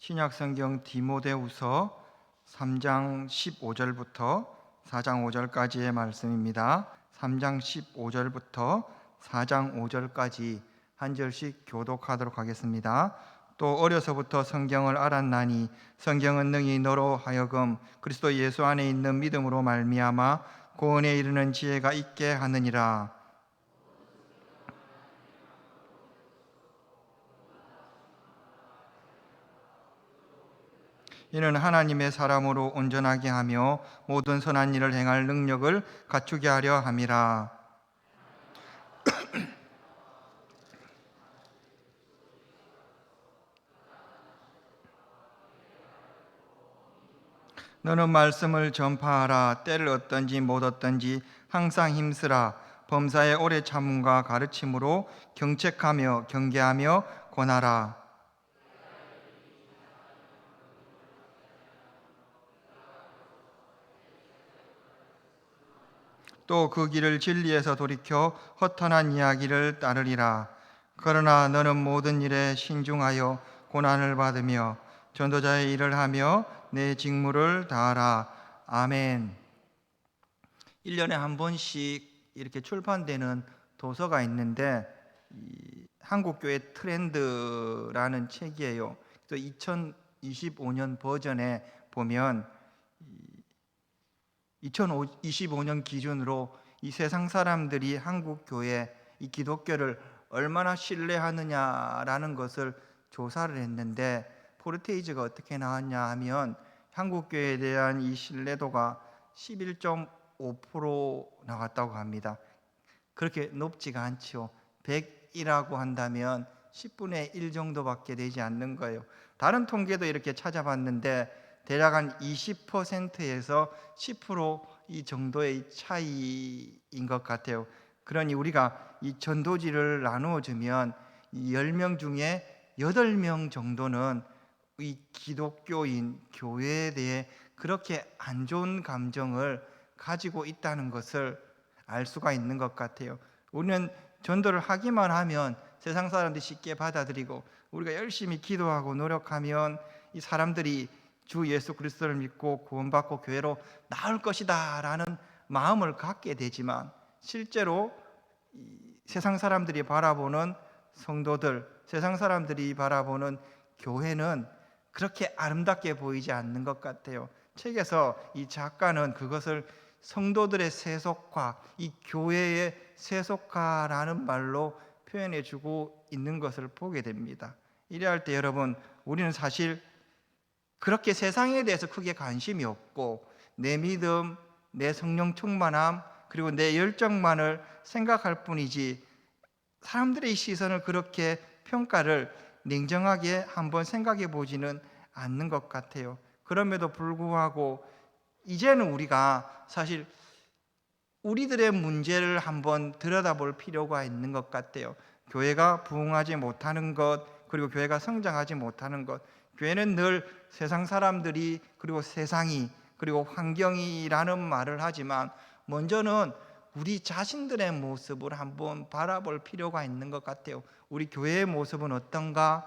신약성경 디모데후서 3장 15절부터 4장 5절까지의 말씀입니다. 3장 15절부터 4장 5절까지 한 절씩 교독하도록 하겠습니다. 또 어려서부터 성경을 알았나니 성경은 능히 너로 하여금 그리스도 예수 안에 있는 믿음으로 말미암아 구원에 이르는 지혜가 있게 하느니라. 이는 하나님의 사람으로 온전하게 하며 모든 선한 일을 행할 능력을 갖추게 하려 함이라. 너는 말씀을 전파하라. 때를 얻든지 못 얻든지 항상 힘쓰라. 범사의 오래 참음과 가르침으로 경책하며 경계하며 권하라. 또 그 길을 진리에서 돌이켜 허탄한 이야기를 따르리라. 그러나 너는 모든 일에 신중하여 고난을 받으며 전도자의 일을 하며 내 직무를 다하라. 아멘. 1년에 한 번씩 이렇게 출판되는 도서가 있는데 한국교회 트렌드라는 책이에요. 그래서 2025년 버전에 보면 2025년 기준으로 이 세상 사람들이 한국 교회, 이 기독교를 얼마나 신뢰하느냐라는 것을 조사를 했는데 포르테이즈가 어떻게 나왔냐 하면 한국 교회에 대한 이 신뢰도가 11.5% 나왔다고 합니다. 그렇게 높지가 않죠. 100이라고 한다면 10분의 1 정도밖에 되지 않는 거예요. 다른 통계도 이렇게 찾아봤는데 대략 한 20%에서 10% 정도의 차이인 것 같아요. 그러니 우리가 이 전도지를 나누어 주면 10명 중에 8명 정도는 이 기독교인 교회에 대해 그렇게 안 좋은 감정을 가지고 있다는 것을 알 수가 있는 것 같아요. 우리는 전도를 하기만 하면 세상 사람들이 쉽게 받아들이고 우리가 열심히 기도하고 노력하면 이 사람들이 주 예수 그리스도를 믿고 구원받고 교회로 나올 것이다 라는 마음을 갖게 되지만 실제로 세상 사람들이 바라보는 성도들, 세상 사람들이 바라보는 교회는 그렇게 아름답게 보이지 않는 것 같아요. 책에서 이 작가는 그것을 성도들의 세속화, 이 교회의 세속화라는 말로 표현해 주고 있는 것을 보게 됩니다. 이래할 때 여러분, 우리는 사실 그렇게 세상에 대해서 크게 관심이 없고 내 믿음, 내 성령 충만함, 그리고 내 열정만을 생각할 뿐이지 사람들의 시선을 그렇게 평가를 냉정하게 한번 생각해 보지는 않는 것 같아요. 그럼에도 불구하고 이제는 우리가 사실 우리들의 문제를 한번 들여다볼 필요가 있는 것 같아요. 교회가 부흥하지 못하는 것, 그리고 교회가 성장하지 못하는 것, 교회는 늘 세상 사람들이 그리고 세상이 그리고 환경이라는 말을 하지만 먼저는 우리 자신들의 모습을 한번 바라볼 필요가 있는 것 같아요. 우리 교회의 모습은 어떤가?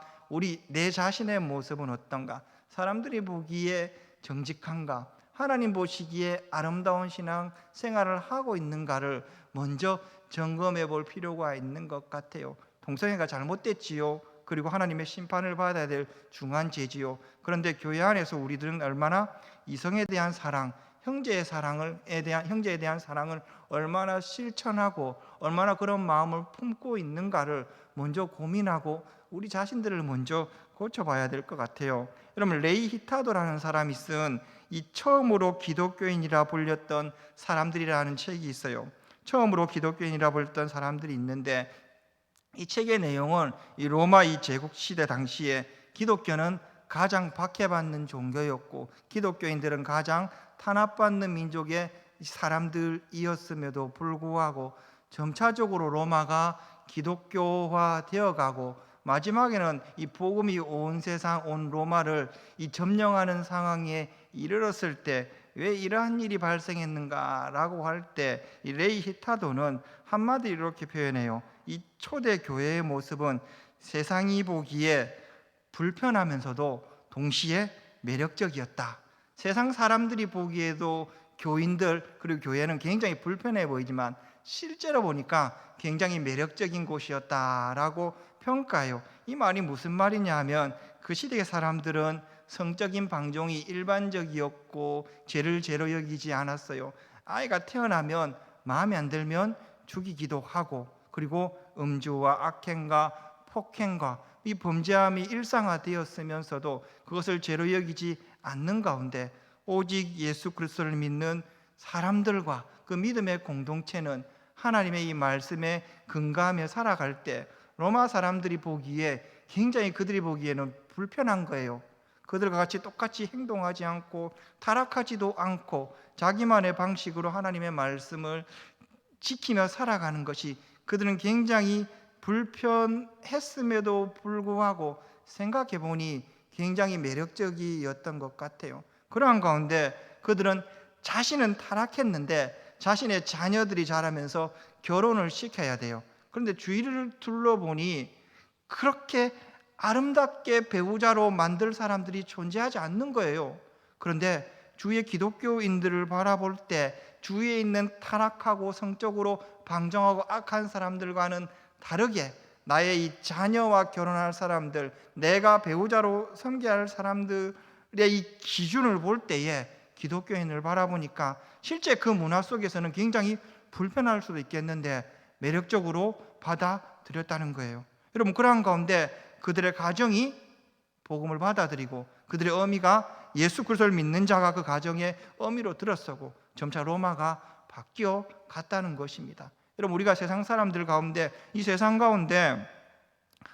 내 자신의 모습은 어떤가? 사람들이 보기에 정직한가? 하나님 보시기에 아름다운 신앙 생활을 하고 있는가를 먼저 점검해 볼 필요가 있는 것 같아요. 동성애가 잘못됐지요. 그리고 하나님의 심판을 받아야 될 중한 죄지요. 그런데 교회 안에서 우리들은 얼마나 이성에 대한 사랑, 형제에 대한 사랑을 얼마나 실천하고 얼마나 그런 마음을 품고 있는가를 먼저 고민하고 우리 자신들을 먼저 고쳐봐야 될 것 같아요. 여러분, 레이 히타도라는 사람이 쓴 이 처음으로 기독교인이라 불렸던 사람들이라는 책이 있어요. 처음으로 기독교인이라 불렸던 사람들이 있는데 이 책의 내용은 이 로마 이 제국 시대 당시에 기독교는 가장 박해받는 종교였고 기독교인들은 가장 탄압받는 민족의 사람들이었음에도 불구하고 점차적으로 로마가 기독교화 되어가고 마지막에는 이 복음이 온 세상, 온 로마를 이 점령하는 상황에 이르렀을 때 왜 이러한 일이 발생했는가라고 할 때 이 레이 히타도는 한마디로 이렇게 표현해요. 이 초대 교회의 모습은 세상이 보기에 불편하면서도 동시에 매력적이었다. 세상 사람들이 보기에도 교인들 그리고 교회는 굉장히 불편해 보이지만 실제로 보니까 굉장히 매력적인 곳이었다라고 평가해요. 이 말이 무슨 말이냐 하면 그 시대의 사람들은 성적인 방종이 일반적이었고 죄를 죄로 여기지 않았어요. 아이가 태어나면 마음에 안 들면 죽이기도 하고, 그리고 음주와 악행과 폭행과 이 범죄함이 일상화되었으면서도 그것을 죄로 여기지 않는 가운데 오직 예수 그리스도를 믿는 사람들과 그 믿음의 공동체는 하나님의 이 말씀에 근거하며 살아갈 때 로마 사람들이 보기에 굉장히 그들이 보기에는 불편한 거예요. 그들과 같이 똑같이 행동하지 않고 타락하지도 않고 자기만의 방식으로 하나님의 말씀을 지키며 살아가는 것이 그들은 굉장히 불편했음에도 불구하고 생각해 보니 굉장히 매력적이었던 것 같아요. 그러한 가운데 그들은 자신은 타락했는데 자신의 자녀들이 자라면서 결혼을 시켜야 돼요. 그런데 주위를 둘러보니 그렇게 아름답게 배우자로 만들 사람들이 존재하지 않는 거예요. 그런데 주위의 기독교인들을 바라볼 때 주위에 있는 타락하고 성적으로 방종하고 악한 사람들과는 다르게 나의 이 자녀와 결혼할 사람들, 내가 배우자로 섬겨야 할 사람들의 이 기준을 볼 때에 기독교인을 바라보니까 실제 그 문화 속에서는 굉장히 불편할 수도 있겠는데 매력적으로 받아들였다는 거예요. 여러분, 그러한 가운데 그들의 가정이 복음을 받아들이고 그들의 어미가 예수 그리스도를 믿는 자가 그 가정의 어미로 들어서고 점차 로마가 바뀌어 갔다는 것입니다. 여러분, 우리가 세상 사람들 가운데 이 세상 가운데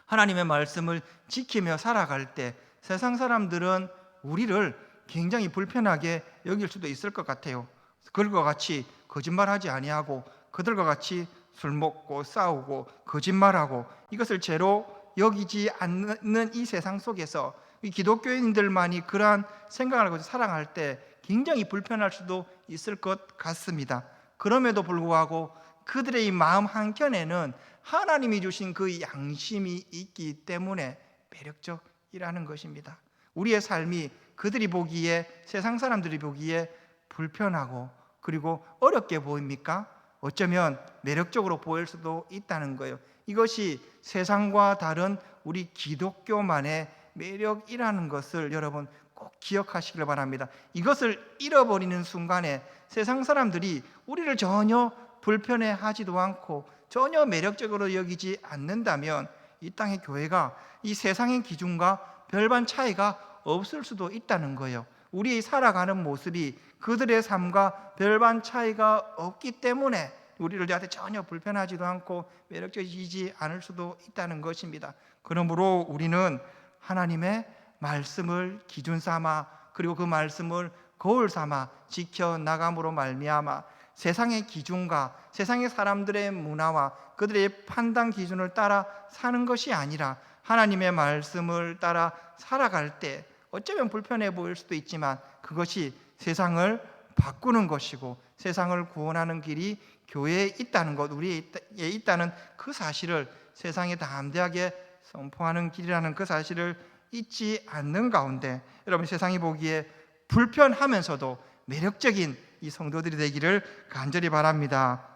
하나님의 말씀을 지키며 살아갈 때 세상 사람들은 우리를 굉장히 불편하게 여길 수도 있을 것 같아요. 그들과 같이 거짓말하지 아니하고 그들과 같이 술 먹고 싸우고 거짓말하고 이것을 죄로 여기지 않는 이 세상 속에서 이 기독교인들만이 그러한 생각을 하고 살아갈 때 굉장히 불편할 수도 있을 것 같습니다. 그럼에도 불구하고 그들의 이 마음 한켠에는 하나님이 주신 그 양심이 있기 때문에 매력적이라는 것입니다. 우리의 삶이 그들이 보기에, 세상 사람들이 보기에 불편하고 그리고 어렵게 보입니까? 어쩌면 매력적으로 보일 수도 있다는 거예요. 이것이 세상과 다른 우리 기독교만의 매력이라는 것을 여러분 꼭 기억하시길 바랍니다. 이것을 잃어버리는 순간에 세상 사람들이 우리를 전혀 불편해하지도 않고 전혀 매력적으로 여기지 않는다면 이 땅의 교회가 이 세상의 기준과 별반 차이가 없을 수도 있다는 거예요. 우리 살아가는 모습이 그들의 삶과 별반 차이가 없기 때문에 우리를 대하여 전혀 불편하지도 않고 매력적이지 않을 수도 있다는 것입니다. 그러므로 우리는 하나님의 말씀을 기준 삼아 그리고 그 말씀을 거울 삼아 지켜나감으로 말미암아 세상의 기준과 세상의 사람들의 문화와 그들의 판단 기준을 따라 사는 것이 아니라 하나님의 말씀을 따라 살아갈 때 어쩌면 불편해 보일 수도 있지만 그것이 세상을 바꾸는 것이고 세상을 구원하는 길이 교회에 있다는 것, 우리에 있다는 그 사실을 세상에 담대하게 선포하는 길이라는 그 사실을 잊지 않는 가운데 여러분, 세상이 보기에 불편하면서도 매력적인 이 성도들이 되기를 간절히 바랍니다.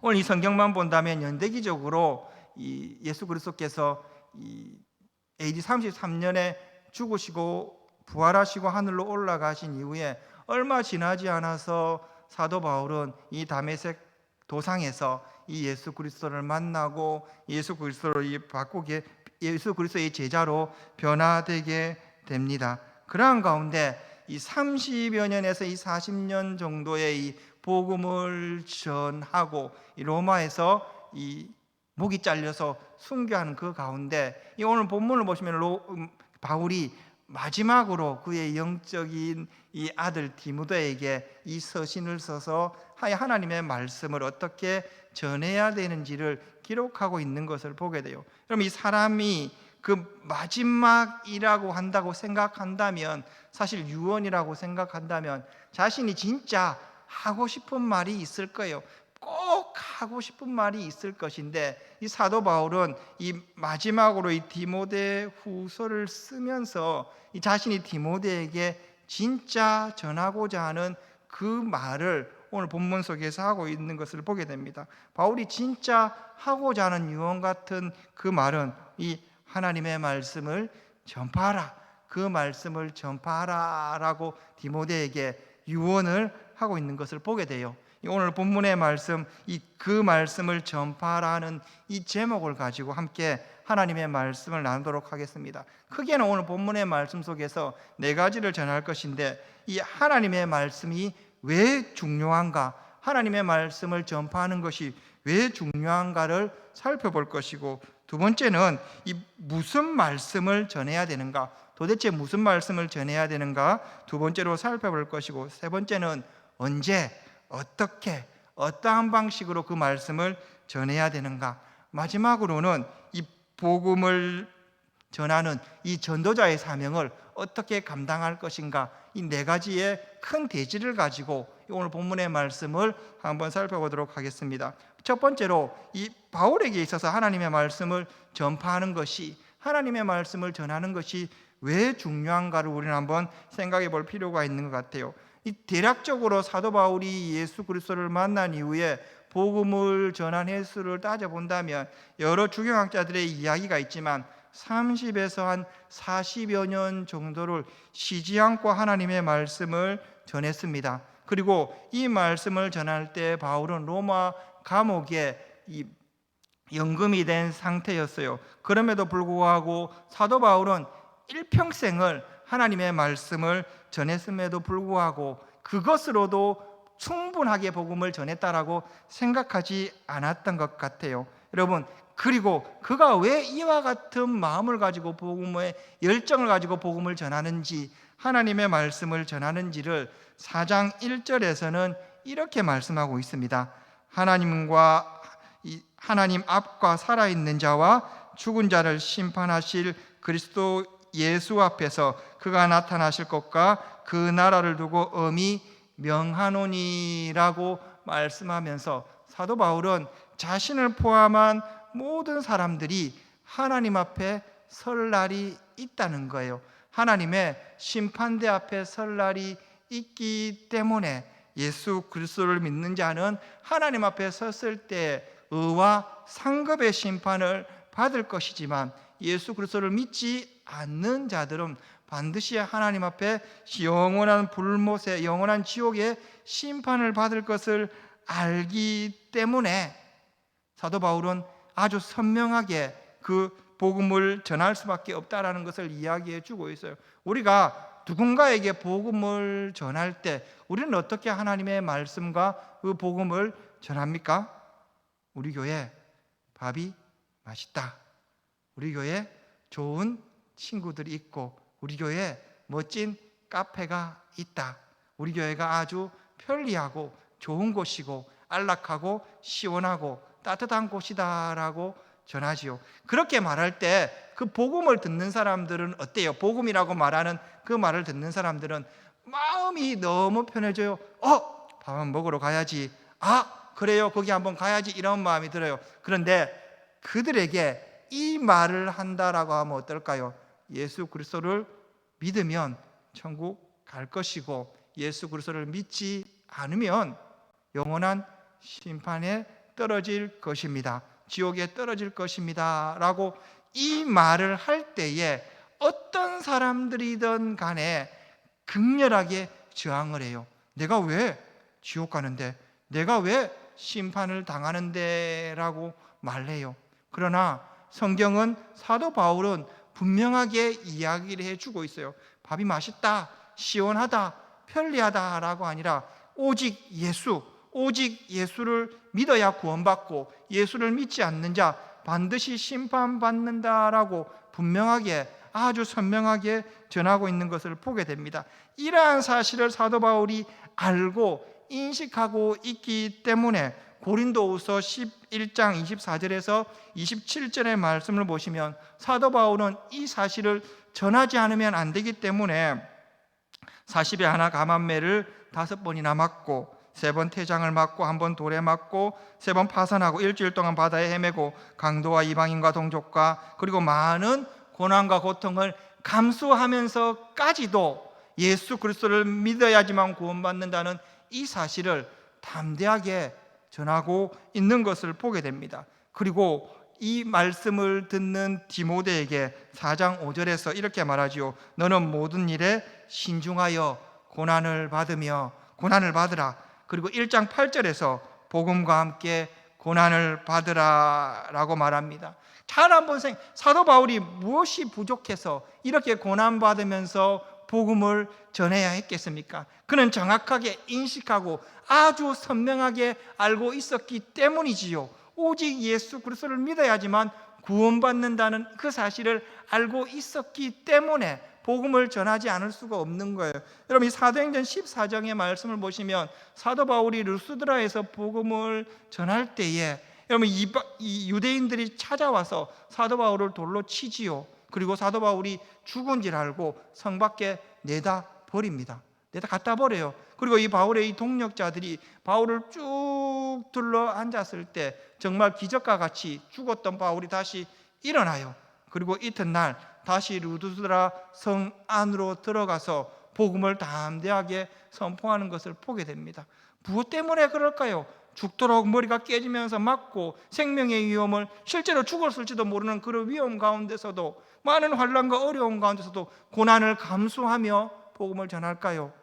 오늘 이 성경만 본다면 연대기적으로 이 예수 그리스도께서 이 AD 33년에 죽으시고 부활하시고 하늘로 올라가신 이후에 얼마 지나지 않아서 사도 바울은 이 다메섹 도상에서 이 예수 그리스도를 만나고 예수 그리스도를 바꾸게 예수 그리스도의 제자로 변화되게 됩니다. 그러한 가운데 이 30여 년에서 이 40년 정도의 이 복음을 전하고 이 로마에서 이 목이 잘려서 순교하는 그 가운데 이 오늘 본문을 보시면 바울이 마지막으로 그의 영적인 이 아들 디모데에게 이 서신을 써서 하나님의 말씀을 어떻게 전해야 되는지를 기록하고 있는 것을 보게 돼요. 그럼 이 사람이 그 마지막이라고 한다고 생각한다면, 사실 유언이라고 생각한다면 자신이 진짜 하고 싶은 말이 있을 거예요. 꼭 하고 싶은 말이 있을 것인데, 이 사도 바울은 이 마지막으로 이 디모데 후서를 쓰면서 이 자신이 디모데에게 진짜 전하고자 하는 그 말을 오늘 본문 속에서 하고 있는 것을 보게 됩니다. 바울이 진짜 하고자 하는 유언 같은 그 말은 이 하나님의 말씀을 전파하라, 그 말씀을 전파하라 라고 디모데에게 유언을 하고 있는 것을 보게 돼요. 오늘 본문의 말씀, 그 말씀을 전파하라는 이 제목을 가지고 함께 하나님의 말씀을 나누도록 하겠습니다. 크게는 오늘 본문의 말씀 속에서 네 가지를 전할 것인데, 이 하나님의 말씀이 왜 중요한가, 하나님의 말씀을 전파하는 것이 왜 중요한가를 살펴볼 것이고, 두 번째는 이 무슨 말씀을 전해야 되는가, 도대체 무슨 말씀을 전해야 되는가 두 번째로 살펴볼 것이고, 세 번째는 언제, 어떻게, 어떠한 방식으로 그 말씀을 전해야 되는가, 마지막으로는 이 복음을 전하는 이 전도자의 사명을 어떻게 감당할 것인가, 이 네 가지의 큰 대지를 가지고 오늘 본문의 말씀을 한번 살펴보도록 하겠습니다. 첫 번째로 이 바울에게 있어서 하나님의 말씀을 전파하는 것이, 하나님의 말씀을 전하는 것이 왜 중요한가를 우리는 한번 생각해 볼 필요가 있는 것 같아요. 이 대략적으로 사도 바울이 예수 그리스도를 만난 이후에 복음을 전한 횟수를 따져본다면 여러 주경학자들의 이야기가 있지만 30에서 한 40여 년 정도를 쉬지 않고 하나님의 말씀을 전했습니다. 그리고 이 말씀을 전할 때 바울은 로마 감옥에 연금이 된 상태였어요. 그럼에도 불구하고 사도 바울은 일평생을 하나님의 말씀을 전했음에도 불구하고 그것으로도 충분하게 복음을 전했다라고 생각하지 않았던 것 같아요. 여러분, 그리고 그가 왜 이와 같은 마음을 가지고 복음의 열정을 가지고 복음을 전하는지, 하나님의 말씀을 전하는지를 4장 1절에서는 이렇게 말씀하고 있습니다. 하나님 앞과 살아있는 자와 죽은 자를 심판하실 그리스도 예수 앞에서 그가 나타나실 것과 그 나라를 두고 엄히 명하노니라고 말씀하면서 사도 바울은 자신을 포함한 모든 사람들이 하나님 앞에 설 날이 있다는 거예요. 하나님의 심판대 앞에 설 날이 있기 때문에 예수 그리스도를 믿는 자는 하나님 앞에 섰을 때 의와 상급의 심판을 받을 것이지만, 예수 그리스도를 믿지 않는 자들은 반드시 하나님 앞에 영원한 불못에, 영원한 지옥의 심판을 받을 것을 알기 때문에 사도 바울은 아주 선명하게 그 복음을 전할 수밖에 없다라는 것을 이야기해 주고 있어요. 우리가 누군가에게 복음을 전할 때 우리는 어떻게 하나님의 말씀과 그 복음을 전합니까? 우리 교회 밥이 맛있다, 우리 교회 좋은 친구들이 있고, 우리 교회에 멋진 카페가 있다, 우리 교회가 아주 편리하고 좋은 곳이고 안락하고 시원하고 따뜻한 곳이다라고 전하지요. 그렇게 말할 때 그 복음을 듣는 사람들은 어때요? 복음이라고 말하는 그 말을 듣는 사람들은 마음이 너무 편해져요. 밥 한번 먹으러 가야지, 그래요, 거기 한번 가야지, 이런 마음이 들어요. 그런데 그들에게 이 말을 한다라고 하면 어떨까요? 예수 그리스도를 믿으면 천국 갈 것이고, 예수 그리스도를 믿지 않으면 영원한 심판에 떨어질 것입니다, 지옥에 떨어질 것입니다 라고 이 말을 할 때에 어떤 사람들이든 간에 극렬하게 저항을 해요. 내가 왜 지옥 가는데, 내가 왜 심판을 당하는데 라고 말해요. 그러나 성경은, 사도 바울은 분명하게 이야기를 해주고 있어요. 밥이 맛있다, 시원하다, 편리하다라고 아니라 오직 예수를 믿어야 구원받고, 예수를 믿지 않는 자 반드시 심판받는다라고 분명하게, 아주 선명하게 전하고 있는 것을 보게 됩니다. 이러한 사실을 사도 바울이 알고 인식하고 있기 때문에 고린도후서 11장 24절에서 27절의 말씀을 보시면 사도 바울은 이 사실을 전하지 않으면 안 되기 때문에 40에 하나 감한매를 5번이나 맞고 3번 태장을 맞고 1번 돌에 맞고 3번 파선하고 일주일 동안 바다에 헤매고 강도와 이방인과 동족과 그리고 많은 고난과 고통을 감수하면서까지도 예수 그리스도를 믿어야지만 구원받는다는 이 사실을 담대하게 전하고 있는 것을 보게 됩니다. 그리고 이 말씀을 듣는 디모데에게 4장 5절에서 이렇게 말하지요. 너는 모든 일에 신중하여 고난을 받으라. 그리고 1장 8절에서 복음과 함께 고난을 받으라 라고 말합니다. 잘 한번 사도 바울이 무엇이 부족해서 이렇게 고난받으면서 복음을 전해야 했겠습니까? 그는 정확하게 인식하고 아주 선명하게 알고 있었기 때문이지요. 오직 예수 그리스도를 믿어야지만 구원받는다는 그 사실을 알고 있었기 때문에 복음을 전하지 않을 수가 없는 거예요. 여러분, 이 사도행전 14장의 말씀을 보시면 사도 바울이 르스드라에서 복음을 전할 때에 여러분 이 유대인들이 찾아와서 사도 바울을 돌로 치지요. 그리고 사도 바울이 죽은 줄 알고 성 밖에 내다 버립니다. 내다 갖다 버려요. 그리고 이 바울의 이 동력자들이 바울을 쭉 둘러 앉았을 때 정말 기적과 같이 죽었던 바울이 다시 일어나요. 그리고 이튿날 다시 루드스라 성 안으로 들어가서 복음을 담대하게 선포하는 것을 보게 됩니다. 무엇 때문에 그럴까요? 죽도록 머리가 깨지면서 맞고 생명의 위험을, 실제로 죽었을지도 모르는 그런 위험 가운데서도, 많은 환난과 어려움 가운데서도 고난을 감수하며 복음을 전할까요?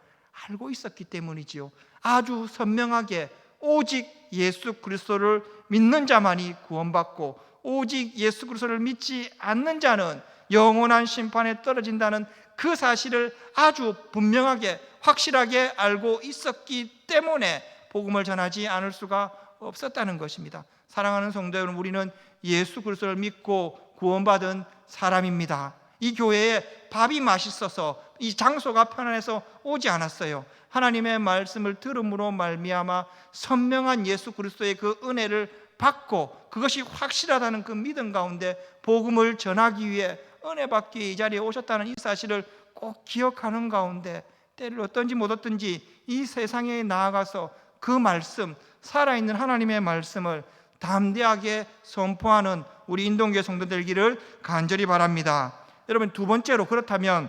알고 있었기 때문이지요. 아주 선명하게 오직 예수 그리스도를 믿는 자만이 구원받고 오직 예수 그리스도를 믿지 않는 자는 영원한 심판에 떨어진다는 그 사실을 아주 분명하게 확실하게 알고 있었기 때문에 복음을 전하지 않을 수가 없었다는 것입니다. 사랑하는 성도 여러분, 우리는 예수 그리스도를 믿고 구원받은 사람입니다. 이 교회에 밥이 맛있어서, 이 장소가 편안해서 오지 않았어요. 하나님의 말씀을 들음으로 말미암아 선명한 예수 그리스도의 그 은혜를 받고 그것이 확실하다는 그 믿음 가운데 복음을 전하기 위해 은혜 받기 위해 이 자리에 오셨다는 이 사실을 꼭 기억하는 가운데 때를 얻든지 못 얻든지 이 세상에 나아가서 그 말씀, 살아있는 하나님의 말씀을 담대하게 선포하는 우리 인동교회 성도 되기를 간절히 바랍니다. 여러분, 두 번째로, 그렇다면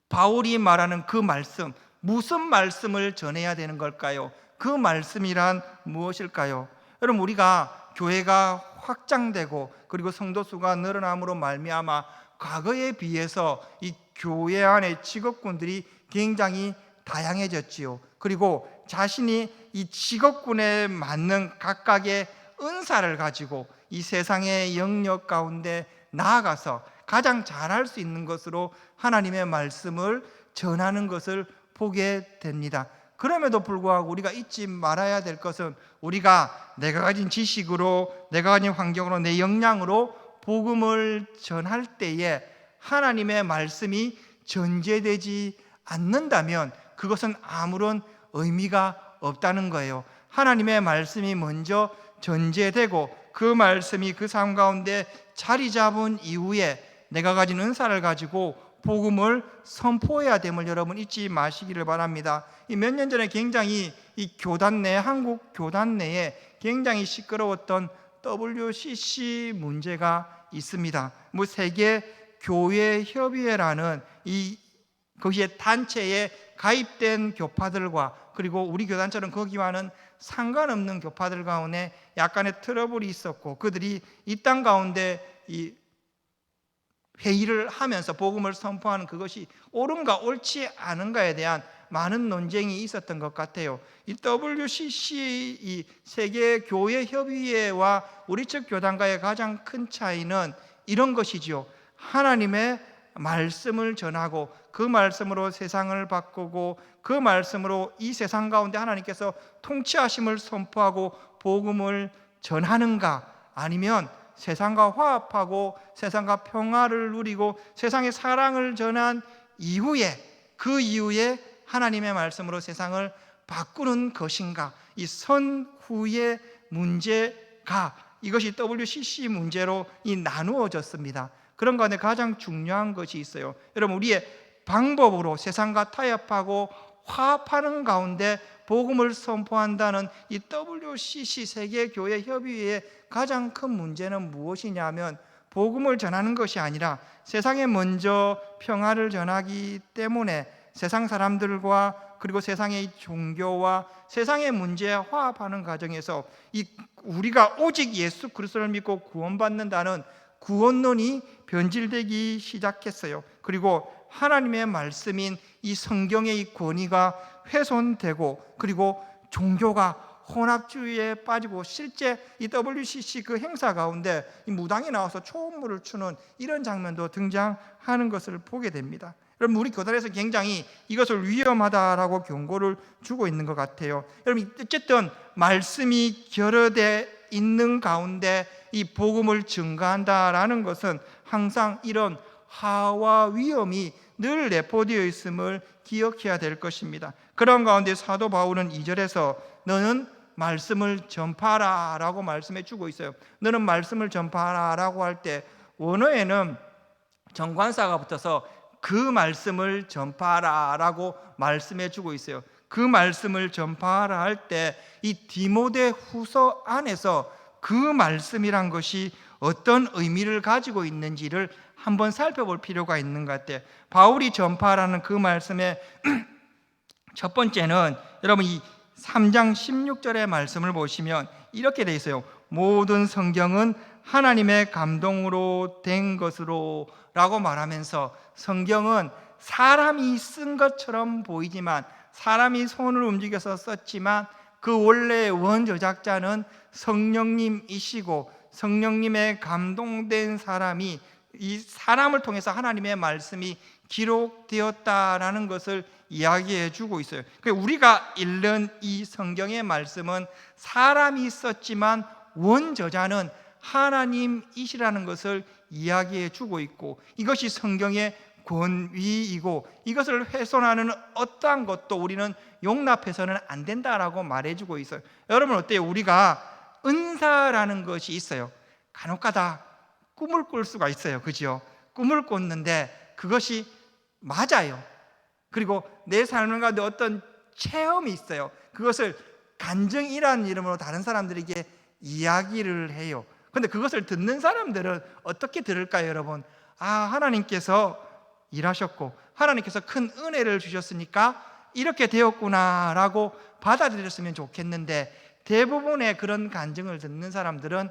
바울이 말하는 그 말씀, 무슨 말씀을 전해야 되는 걸까요? 그 말씀이란 무엇일까요? 여러분, 우리가 교회가 확장되고 그리고 성도 수가 늘어남으로 말미암아 과거에 비해서 이 교회 안에 직업군들이 굉장히 다양해졌지요. 그리고 자신이 이 직업군에 맞는 각각의 은사를 가지고 이 세상의 영역 가운데 나아가서 가장 잘할 수 있는 것으로 하나님의 말씀을 전하는 것을 보게 됩니다. 그럼에도 불구하고 우리가 잊지 말아야 될 것은, 우리가 내가 가진 지식으로, 내가 가진 환경으로, 내 역량으로 복음을 전할 때에 하나님의 말씀이 전제되지 않는다면 그것은 아무런 의미가 없다는 거예요. 하나님의 말씀이 먼저 전제되고 그 말씀이 그 삶 가운데 자리 잡은 이후에 내가 가진 은사를 가지고 복음을 선포해야 됨을 여러분 잊지 마시기를 바랍니다. 몇 년 전에 굉장히 이 교단 내, 한국 교단 내에 굉장히 시끄러웠던 WCC 문제가 있습니다. 세계 교회 협의회라는 거기에 단체에 가입된 교파들과 그리고 우리 교단처럼 거기와는 상관없는 교파들 가운데 약간의 트러블이 있었고, 그들이 이 땅 가운데 이 회의를 하면서 복음을 선포하는 그것이 옳은가 옳지 않은가에 대한 많은 논쟁이 있었던 것 같아요. 이 WCC, 이 세계 교회 협의회와 우리 측 교단과의 가장 큰 차이는 이런 것이지요. 하나님의 말씀을 전하고 그 말씀으로 세상을 바꾸고 그 말씀으로 이 세상 가운데 하나님께서 통치하심을 선포하고 복음을 전하는가, 아니면 세상과 화합하고 세상과 평화를 누리고 세상의 사랑을 전한 이후에, 그 이후에 하나님의 말씀으로 세상을 바꾸는 것인가, 이 선후의 문제가, 이것이 WCC 문제로 나누어졌습니다. 그런 가운데 가장 중요한 것이 있어요. 여러분, 우리의 방법으로 세상과 타협하고 화합하는 가운데 복음을 선포한다는 이 WCC 세계교회 협의회의 가장 큰 문제는 무엇이냐면 복음을 전하는 것이 아니라 세상에 먼저 평화를 전하기 때문에 세상 사람들과 그리고 세상의 종교와 세상의 문제에 화합하는 과정에서 우리가 오직 예수 그리스도를 믿고 구원받는다는 구원론이 변질되기 시작했어요. 그리고 하나님의 말씀인 이 성경의 이 권위가 훼손되고 그리고 종교가 혼합주의에 빠지고 실제 이 WCC 그 행사 가운데 이 무당이 나와서 초음물을 추는 이런 장면도 등장하는 것을 보게 됩니다. 여러분, 우리 교단에서 굉장히 이것을 위험하다라고 경고를 주고 있는 것 같아요. 여러분, 어쨌든 말씀이 결여되어 있는 가운데 이 복음을 증거한다라는 것은 항상 이런 하와 위험이 늘 내포되어 있음을 기억해야 될 것입니다. 그런 가운데 사도 바울은 2절에서 너는 말씀을 전파하라 라고 말씀해 주고 있어요. 너는 말씀을 전파하라 라고 할 때 원어에는 정관사가 붙어서 그 말씀을 전파하라 라고 말씀해 주고 있어요. 그 말씀을 전파하라 할 때 이 디모데 후서 안에서 그 말씀이란 것이 어떤 의미를 가지고 있는지를 한번 살펴볼 필요가 있는 것 같아요. 바울이 전파하라는 그 말씀의 첫 번째는 여러분 이 3장 16절의 말씀을 보시면 이렇게 되어 있어요. 모든 성경은 하나님의 감동으로 된 것으로 라고 말하면서 성경은 사람이 쓴 것처럼 보이지만 사람이 손을 움직여서 썼지만 그 원래 원저작자는 성령님이시고 성령님의 감동된 사람이 이 사람을 통해서 하나님의 말씀이 기록되었다라는 것을 이야기해 주고 있어요. 우리가 읽는 이 성경의 말씀은 사람이 썼지만 원저자는 하나님이시라는 것을 이야기해 주고 있고 이것이 성경의 권위이고 이것을 훼손하는 어떠한 것도 우리는 용납해서는 안 된다라고 말해주고 있어요. 여러분 어때요? 우리가 은사라는 것이 있어요. 간혹가다 꿈을 꿀 수가 있어요. 그죠? 꿈을 꿨는데 그것이 맞아요. 그리고 내 삶 가운데 어떤 체험이 있어요. 그것을 간증이라는 이름으로 다른 사람들에게 이야기를 해요. 그런데 그것을 듣는 사람들은 어떻게 들을까요, 여러분? 아, 하나님께서 일하셨고 하나님께서 큰 은혜를 주셨으니까 이렇게 되었구나라고 받아들였으면 좋겠는데 대부분의 그런 간증을 듣는 사람들은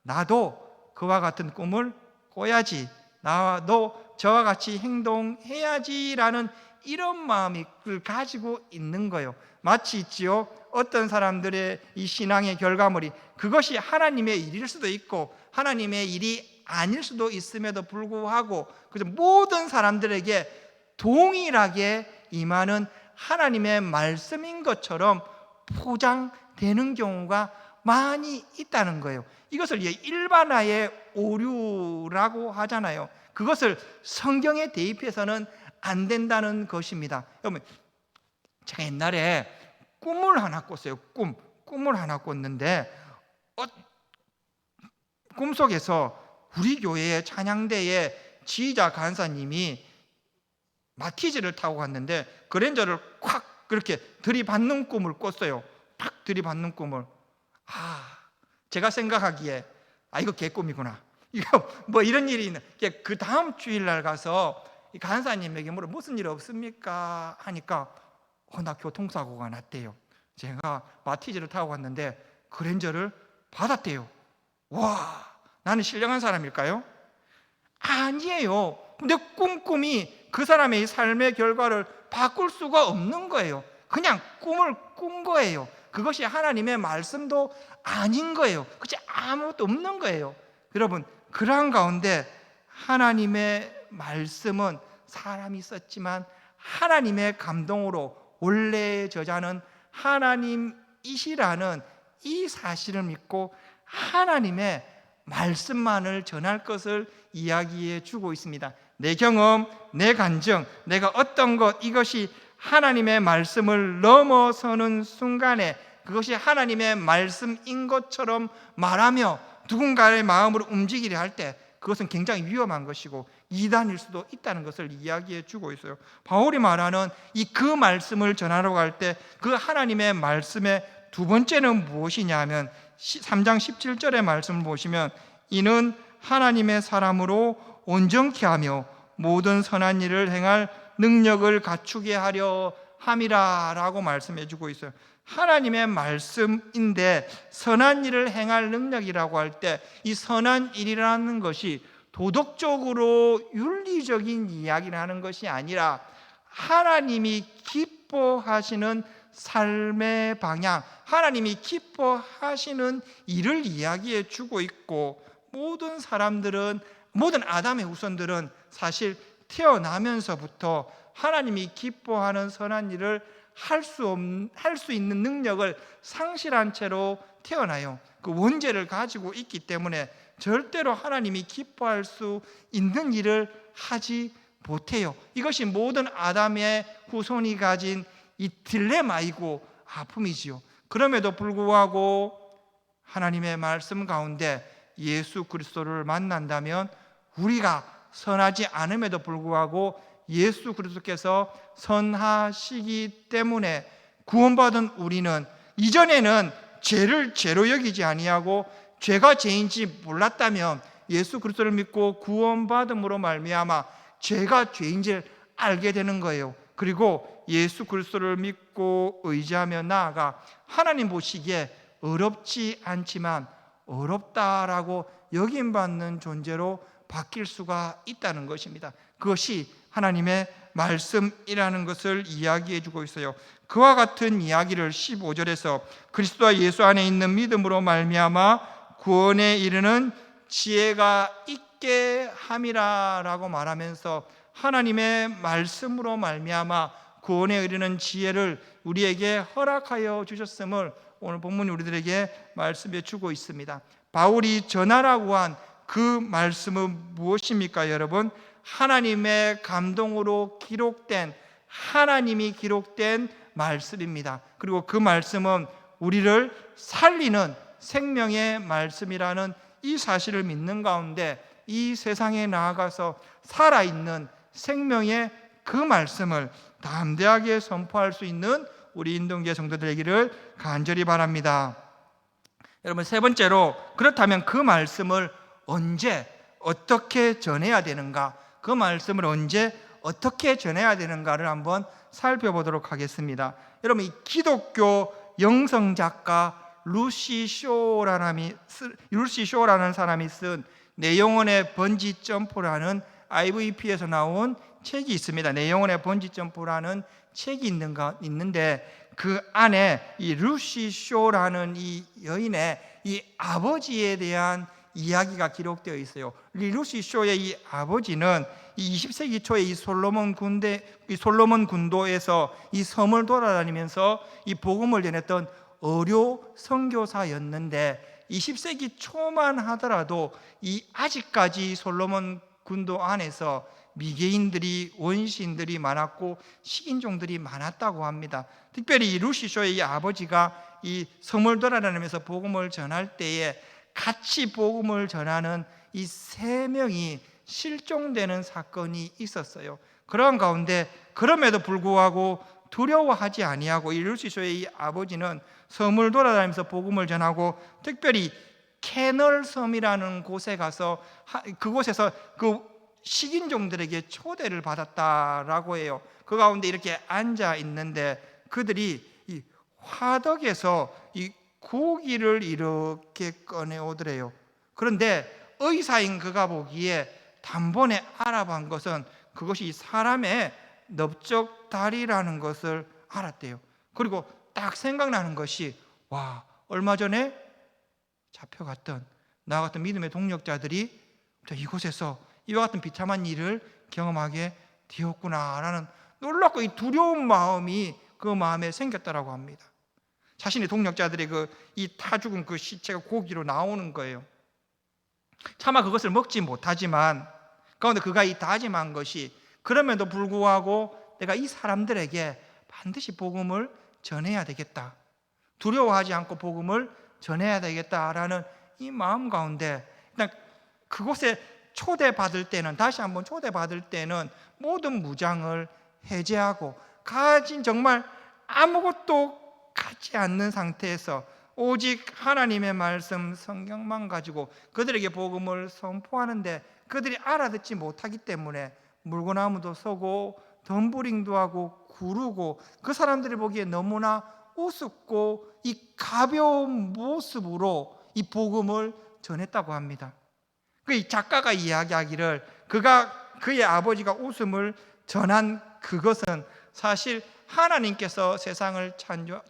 나도 그와 같은 꿈을 꿔야지, 나도 저와 같이 행동해야지라는 이런 마음을 가지고 있는 거예요. 마치 있지요. 어떤 사람들의 이 신앙의 결과물이 그것이 하나님의 일일 수도 있고 하나님의 일이 아닐 수도 있음에도 불구하고 모든 사람들에게 동일하게 임하는 하나님의 말씀인 것처럼 포장되는 경우가 많이 있다는 거예요. 이것을 일반화의 오류라고 하잖아요. 그것을 성경에 대입해서는 안 된다는 것입니다. 여러분, 제가 옛날에 꿈을 하나 꿨어요. 꿈을 하나 꿨는데 꿈속에서 우리 교회의 찬양대의 지휘자 간사님이 마티즈를 타고 갔는데 그랜저를 콱 그렇게 들이받는 꿈을 꿨어요. 팍 들이받는 꿈을. 제가 생각하기에 이거 개꿈이구나. 이거 뭐 이런 일이 있는. 그 다음 주일날 가서 이 간사님에게 무슨 일 없습니까? 하니까 나 교통사고가 났대요. 제가 마티즈를 타고 갔는데 그랜저를 받았대요. 와, 나는 신령한 사람일까요? 아니에요. 근데 꿈이 그 사람의 삶의 결과를 바꿀 수가 없는 거예요. 그냥 꿈을 꾼 거예요. 그것이 하나님의 말씀도 아닌 거예요. 그것이 아무것도 없는 거예요. 여러분, 그러한 가운데 하나님의 말씀은 사람이 썼지만 하나님의 감동으로 원래의 저자는 하나님이시라는 이 사실을 믿고 하나님의 말씀만을 전할 것을 이야기해 주고 있습니다. 내 경험, 내 간증, 내가 어떤 것, 이것이 하나님의 말씀을 넘어서는 순간에 그것이 하나님의 말씀인 것처럼 말하며 누군가의 마음을 움직이려 할 때 그것은 굉장히 위험한 것이고 이단일 수도 있다는 것을 이야기해 주고 있어요. 바울이 말하는 그 말씀을 전하러 갈 때 그 하나님의 말씀의 두 번째는 무엇이냐 하면 3장 17절의 말씀을 보시면 이는 하나님의 사람으로 온전케 하며 모든 선한 일을 행할 능력을 갖추게 하려 함이라 라고 말씀해 주고 있어요. 하나님의 말씀인데 선한 일을 행할 능력이라고 할 때 이 선한 일이라는 것이 도덕적으로 윤리적인 이야기를 하는 것이 아니라 하나님이 기뻐하시는 삶의 방향, 하나님이 기뻐하시는 일을 이야기해 주고 있고, 모든 사람들은, 모든 아담의 후손들은 사실 태어나면서부터 하나님이 기뻐하는 선한 일을 할 수 있는 능력을 상실한 채로 태어나요. 그 원죄를 가지고 있기 때문에 절대로 하나님이 기뻐할 수 있는 일을 하지 못해요. 이것이 모든 아담의 후손이 가진 이 딜레마이고 아픔이지요. 그럼에도 불구하고 하나님의 말씀 가운데 예수 그리스도를 만난다면 우리가 선하지 않음에도 불구하고 예수 그리스도께서 선하시기 때문에 구원받은 우리는 이전에는 죄를 죄로 여기지 아니하고 죄가 죄인지 몰랐다면 예수 그리스도를 믿고 구원받음으로 말미암아 죄가 죄인지를 알게 되는 거예요. 그리고 예수 그리스도를 믿고 의지하며 나아가 하나님 보시기에 어렵지 않지만 어렵다라고 여김받는 존재로 바뀔 수가 있다는 것입니다. 그것이 하나님의 말씀이라는 것을 이야기해 주고 있어요. 그와 같은 이야기를 15절에서 그리스도와 예수 안에 있는 믿음으로 말미암아 구원에 이르는 지혜가 있게 함이라 라고 말하면서 하나님의 말씀으로 말미암아 구원에 이르는 지혜를 우리에게 허락하여 주셨음을 오늘 본문이 우리들에게 말씀해 주고 있습니다. 바울이 전하라고 한 그 말씀은 무엇입니까, 여러분? 하나님의 감동으로 기록된, 하나님이 기록된 말씀입니다. 그리고 그 말씀은 우리를 살리는 생명의 말씀이라는 이 사실을 믿는 가운데 이 세상에 나아가서 살아있는 생명의 그 말씀을 담대하게 선포할 수 있는 우리 인동교회 성도들 되기를 간절히 바랍니다. 여러분, 세 번째로, 그렇다면 그 말씀을 언제 어떻게 전해야 되는가, 그 말씀을 언제 어떻게 전해야 되는가를 한번 살펴보도록 하겠습니다. 여러분, 이 기독교 영성작가 루시 쇼라는 사람이 쓴 내 영혼의 번지 점프라는 IVP에서 나온 책이 있습니다. 내 영혼의 번지 점프라는 책이 있는데 그 안에 이 루시 쇼라는 이 여인의 이 아버지에 대한 이야기가 기록되어 있어요. 루시 쇼의 이 아버지는 이 20세기 초에 이 솔로몬 군도에서 이 섬을 돌아다니면서 이 복음을 전했던 어료 선교사였는데 20세기 초만 하더라도 이 아직까지 솔로몬 군도 안에서 미개인들이, 원시인들이 많았고 식인종들이 많았다고 합니다. 특별히 이 루시 쇼의 이 아버지가 이 섬을 돌아다니면서 복음을 전할 때에 같이 복음을 전하는 이 3명이 실종되는 사건이 있었어요. 그런 가운데 그럼에도 불구하고 두려워하지 아니하고 이 루시쇼의 이 아버지는 섬을 돌아다니면서 복음을 전하고 특별히 캐널 섬이라는 곳에 가서 그곳에서 그 식인종들에게 초대를 받았다라고 해요. 그 가운데 이렇게 앉아 있는데 그들이 이 화덕에서 이 고기를 이렇게 꺼내오더래요. 그런데 의사인 그가 보기에 단번에 알아본 것은 그것이 사람의 넓적다리라는 것을 알았대요. 그리고 딱 생각나는 것이, 와, 얼마 전에 잡혀갔던 나와 같은 믿음의 동력자들이 이곳에서 이와 같은 비참한 일을 경험하게 되었구나라는 놀랍고 이 두려운 마음이 그 마음에 생겼다라고 합니다. 자신의 동력자들의 이 타 죽은 그 시체가 고기로 나오는 거예요. 차마 그것을 먹지 못하지만 그런데 그가 이 다짐한 것이, 그럼에도 불구하고 내가 이 사람들에게 반드시 복음을 전해야 되겠다, 두려워하지 않고 복음을 전해야 되겠다라는 이 마음 가운데 일단 그곳에 초대받을 때는, 다시 한번 초대받을 때는 모든 무장을 해제하고 가진 정말 아무것도 갖지 않는 상태에서 오직 하나님의 말씀 성경만 가지고 그들에게 복음을 선포하는데 그들이 알아듣지 못하기 때문에 물구나무도 서고 덤브링도 하고 구르고 그 사람들이 보기에 너무나 우습고 이 가벼운 모습으로 이 복음을 전했다고 합니다. 그 작가가 이야기하기를 그의 아버지가 웃음을 전한 그것은 사실 하나님께서 세상을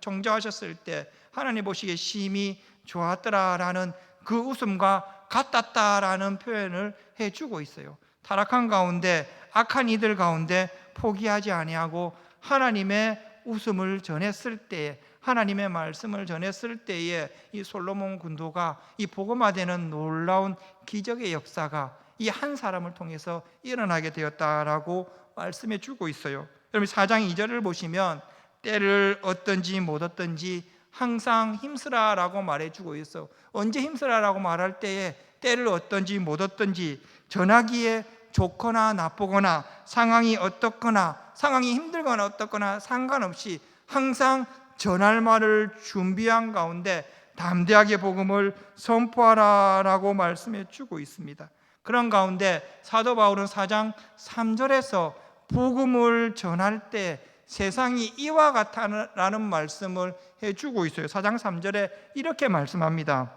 창조하셨을 때 하나님 보시기에 심히 좋았더라라는 그 웃음과 같았다라는 표현을 해주고 있어요. 타락한 가운데 악한 이들 가운데 포기하지 아니하고 하나님의 웃음을 전했을 때에, 하나님의 말씀을 전했을 때에 이 솔로몬 군도가 이 복음화되는 놀라운 기적의 역사가 이 한 사람을 통해서 일어나게 되었다라고 말씀해 주고 있어요. 여러분 4장 2절을 보시면 때를 얻든지 못 얻든지 항상 힘쓰라라고 말해주고 있어. 언제 힘쓰라라고 말할 때에 때를 얻든지 못 얻든지, 전하기에 좋거나 나쁘거나 상황이 어떻거나 상황이 힘들거나 어떻거나 상관없이 항상 전할 말을 준비한 가운데 담대하게 복음을 선포하라라고 말씀해 주고 있습니다. 그런 가운데 사도 바울은 4장 3절에서 복음을 전할 때 세상이 이와 같다라는 말씀을 해주고 있어요. 4장 3절에 이렇게 말씀합니다.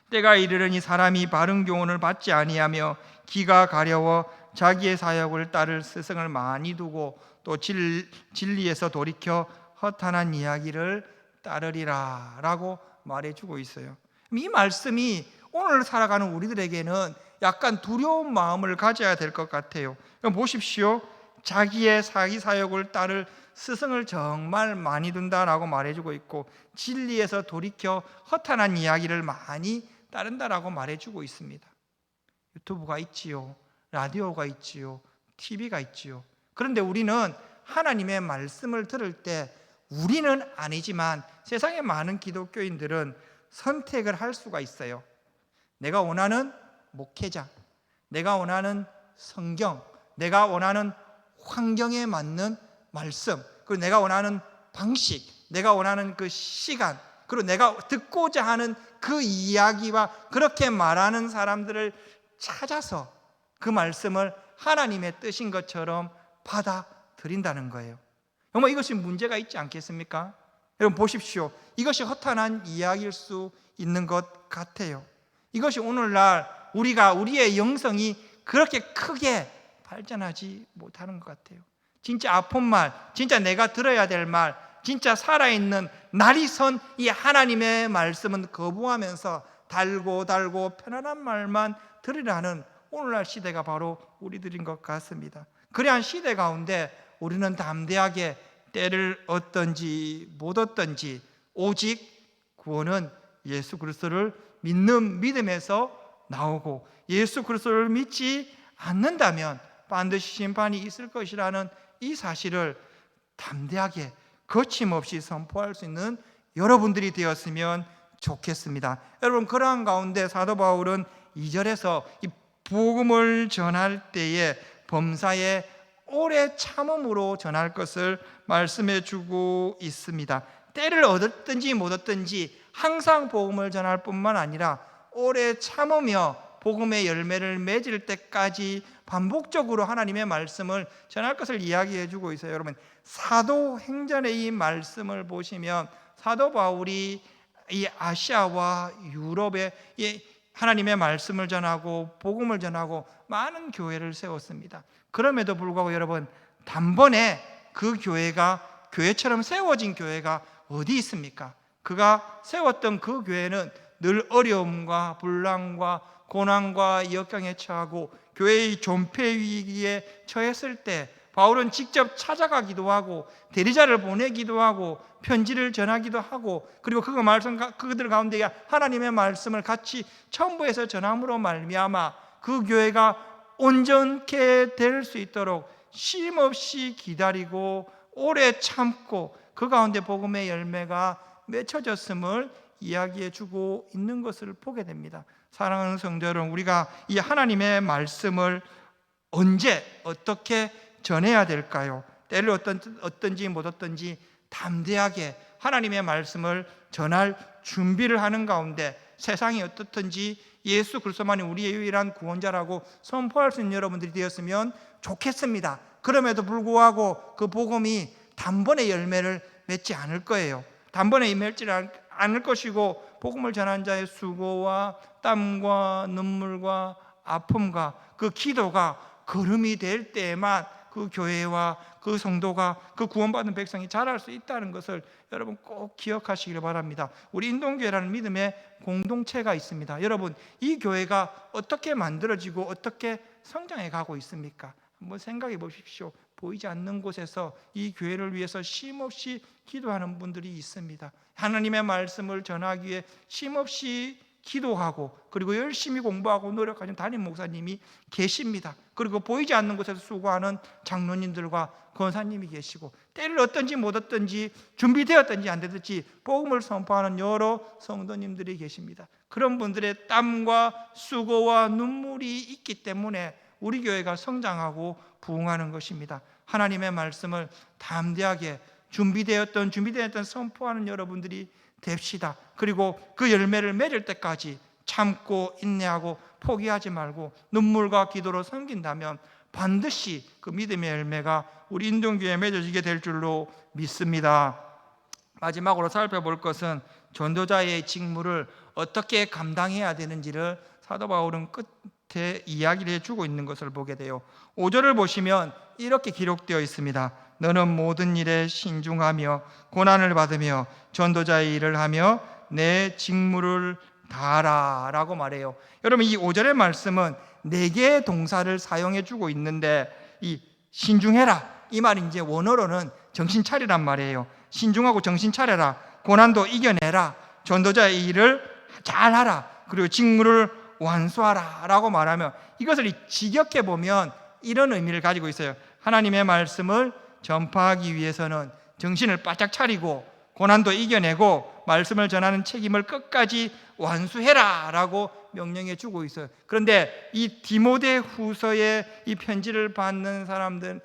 때가 이르르니 사람이 바른 교훈을 받지 아니하며 귀가 가려워 자기의 사역을 따를 스승을 많이 두고 또 진리에서 돌이켜 허탄한 이야기를 따르리라 라고 말해주고 있어요. 이 말씀이 오늘 살아가는 우리들에게는 약간 두려운 마음을 가져야 될 것 같아요. 보십시오. 자기의 사역을 따를 스승을 정말 많이 둔다라고 말해주고 있고 진리에서 돌이켜 허탄한 이야기를 많이 따른다라고 말해주고 있습니다. 유튜브가 있지요, 라디오가 있지요, TV가 있지요. 그런데 우리는 하나님의 말씀을 들을 때 우리는 아니지만 세상의 많은 기독교인들은 선택을 할 수가 있어요. 내가 원하는 목회자, 내가 원하는 성경, 내가 원하는 환경에 맞는 말씀, 그리고 내가 원하는 방식, 내가 원하는 그 시간, 그리고 내가 듣고자 하는 그 이야기와 그렇게 말하는 사람들을 찾아서 그 말씀을 하나님의 뜻인 것처럼 받아들인다는 거예요. 정말 이것이 문제가 있지 않겠습니까? 여러분 보십시오. 이것이 허탄한 이야기일 수 있는 것 같아요. 이것이 오늘날 우리의 영성이 그렇게 크게 발전하지 못하는 것 같아요. 진짜 아픈 말, 진짜 내가 들어야 될 말, 진짜 살아있는 날이 선 이 하나님의 말씀은 거부하면서 달고 편안한 말만 들으라는 오늘날 시대가 바로 우리들인 것 같습니다. 그러한 시대 가운데 우리는 담대하게 때를 얻든지 못 얻든지 오직 구원은 예수 그리스도를 믿는 믿음에서 나오고 예수 그리스도를 믿지 않는다면 반드시 심판이 있을 것이라는 이 사실을 담대하게 거침없이 선포할 수 있는 여러분들이 되었으면 좋겠습니다. 여러분 그러한 가운데 사도 바울은 2절에서 이 복음을 전할 때에 범사에 오래 참음으로 전할 것을 말씀해 주고 있습니다. 때를 얻었든지 못 얻든지 항상 복음을 전할 뿐만 아니라 오래 참으며 복음의 열매를 맺을 때까지 반복적으로 하나님의 말씀을 전할 것을 이야기해 주고 있어요. 여러분 사도행전의 이 말씀을 보시면 사도 바울이 이 아시아와 유럽에 하나님의 말씀을 전하고 복음을 전하고 많은 교회를 세웠습니다. 그럼에도 불구하고 여러분 단번에 그 교회가 교회처럼 세워진 교회가 어디 있습니까? 그가 세웠던 그 교회는 늘 어려움과 분란과 고난과 역경에 처하고 교회의 존폐 위기에 처했을 때 바울은 직접 찾아가기도 하고 대리자를 보내기도 하고 편지를 전하기도 하고 그리고 그들 가운데 하나님의 말씀을 같이 첨부해서 전함으로 말미암아 그 교회가 온전케 될 수 있도록 쉼없이 기다리고 오래 참고 그 가운데 복음의 열매가 맺혀졌음을 이야기해 주고 있는 것을 보게 됩니다. 사랑하는 성도 여러분, 우리가 이 하나님의 말씀을 언제 어떻게 전해야 될까요? 때를 어떤지 못 어떤지 담대하게 하나님의 말씀을 전할 준비를 하는 가운데 세상이 어떻든지 예수 그리스도만이 우리의 유일한 구원자라고 선포할 수 있는 여러분들이 되었으면 좋겠습니다. 그럼에도 불구하고 그 복음이 단번에 열매를 맺지 않을 거예요. 단번에 맺지 않을 것이고, 복음을 전한 자의 수고와 땀과 눈물과 아픔과 그 기도가 걸음이 될 때에만 그 교회와 그 성도가, 그 구원받은 백성이 자랄 수 있다는 것을 여러분 꼭 기억하시기를 바랍니다. 우리 인동교회라는 믿음의 공동체가 있습니다. 여러분, 이 교회가 어떻게 만들어지고 어떻게 성장해 가고 있습니까? 한번 생각해 보십시오. 보이지 않는 곳에서 이 교회를 위해서 쉼없이 기도하는 분들이 있습니다. 하나님의 말씀을 전하기 위해 쉼없이 기도하고 그리고 열심히 공부하고 노력하는 담임 목사님이 계십니다. 그리고 보이지 않는 곳에서 수고하는 장로님들과 권사님이 계시고, 때를 어떤지 못 어떤지, 준비되었든지 안 되든지 복음을 선포하는 여러 성도님들이 계십니다. 그런 분들의 땀과 수고와 눈물이 있기 때문에 우리 교회가 성장하고 부흥하는 것입니다. 하나님의 말씀을 담대하게 준비되었던 선포하는 여러분들이 됩시다. 그리고 그 열매를 맺을 때까지 참고 인내하고 포기하지 말고 눈물과 기도로 섬긴다면 반드시 그 믿음의 열매가 우리 인동교회에 맺어지게 될 줄로 믿습니다. 마지막으로 살펴볼 것은 전도자의 직무를 어떻게 감당해야 되는지를 사도 바울은 끝에 이야기를 해주고 있는 것을 보게 돼요. 5절을 보시면 이렇게 기록되어 있습니다. 너는 모든 일에 신중하며 고난을 받으며 전도자의 일을 하며 내 직무를 다하라 라고 말해요. 여러분, 이 5절의 말씀은 4개의 동사를 사용해 주고 있는데, 이 신중해라 이 말이 이제 원어로는 정신 차리란 말이에요. 신중하고 정신 차려라, 고난도 이겨내라, 전도자의 일을 잘하라, 그리고 직무를 완수하라 라고 말하면, 이것을 직역해 보면 이런 의미를 가지고 있어요. 하나님의 말씀을 전파하기 위해서는 정신을 바짝 차리고 고난도 이겨내고 말씀을 전하는 책임을 끝까지 완수해라 라고 명령해 주고 있어요. 그런데 이 디모데 후서의 이 편지를 받는 사람들은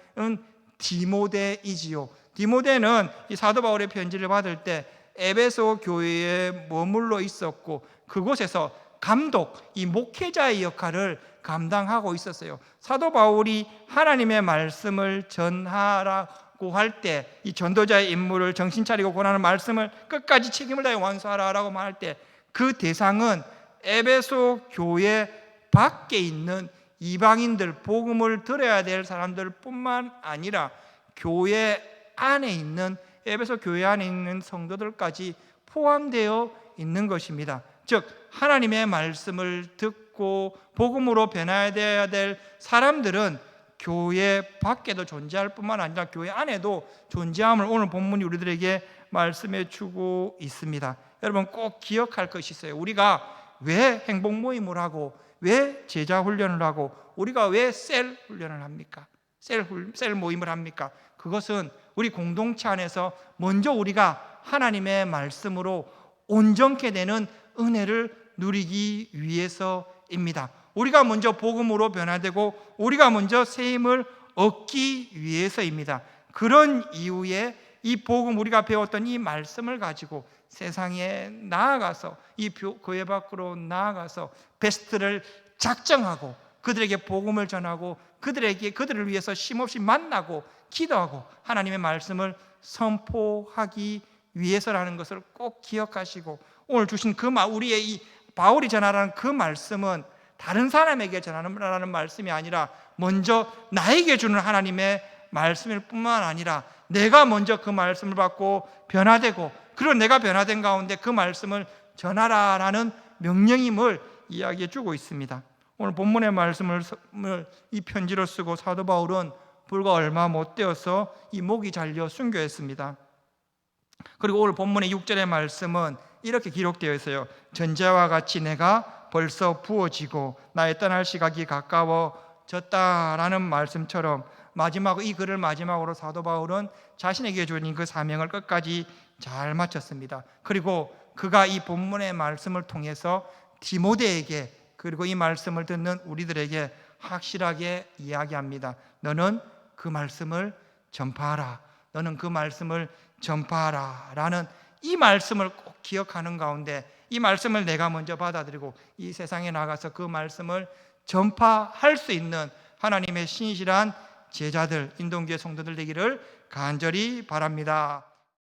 디모데이지요. 디모데는 이 사도 바울의 편지를 받을 때 에베소 교회에 머물러 있었고, 그곳에서 감독, 이 목회자의 역할을 감당하고 있었어요. 사도 바울이 하나님의 말씀을 전하라고 할 때, 이 전도자의 임무를 정신 차리고 권하는 말씀을 끝까지 책임을 다해 완수하라라고 말할 때, 그 대상은 에베소 교회 밖에 있는 이방인들, 복음을 들어야 될 사람들 뿐만 아니라 교회 안에 있는, 에베소 교회 안에 있는 성도들까지 포함되어 있는 것입니다. 즉 하나님의 말씀을 듣고 복음으로 변화되어야 될 사람들은 교회 밖에도 존재할 뿐만 아니라 교회 안에도 존재함을 오늘 본문이 우리들에게 말씀해 주고 있습니다. 여러분 꼭 기억할 것이 있어요. 우리가 왜 행복 모임을 하고, 왜 제자 훈련을 하고, 우리가 왜 셀 훈련을 합니까? 셀 모임을 합니까? 그것은 우리 공동체 안에서 먼저 우리가 하나님의 말씀으로 온전케 되는 은혜를 누리기 위해서입니다. 우리가 먼저 복음으로 변화되고 우리가 먼저 새 힘을 얻기 위해서입니다. 그런 이유에 이 복음, 우리가 배웠던 이 말씀을 가지고 세상에 나아가서, 이 교회 밖으로 나아가서 베스트를 작정하고 그들에게 복음을 전하고 그들을 위해서 쉼없이 만나고 기도하고 하나님의 말씀을 선포하기 위해서라는 것을 꼭 기억하시고, 오늘 주신 우리의 이 바울이 전하라는 그 말씀은 다른 사람에게 전하라는 말씀이 아니라 먼저 나에게 주는 하나님의 말씀일 뿐만 아니라 내가 먼저 그 말씀을 받고 변화되고, 그리고 내가 변화된 가운데 그 말씀을 전하라라는 명령임을 이야기해 주고 있습니다. 오늘 본문의 말씀을 이 편지로 쓰고 사도 바울은 불과 얼마 못 되어서 이 목이 잘려 순교했습니다. 그리고 오늘 본문의 6절의 말씀은 이렇게 기록되어 있어요. 전제와 같이 내가 벌써 부어지고 나의 떠날 시각이 가까워졌다라는 말씀처럼, 이 글을 마지막으로 사도 바울은 자신에게 주어진 그 사명을 끝까지 잘 마쳤습니다. 그리고 그가 이 본문의 말씀을 통해서 디모데에게 그리고 이 말씀을 듣는 우리들에게 확실하게 이야기합니다. 너는 그 말씀을 전파하라. 너는 그 말씀을 전파하라 라는 이 말씀을 꼭 기억하는 가운데, 이 말씀을 내가 먼저 받아들이고 이 세상에 나가서 그 말씀을 전파할 수 있는 하나님의 신실한 제자들, 인동교회 성도들 되기를 간절히 바랍니다.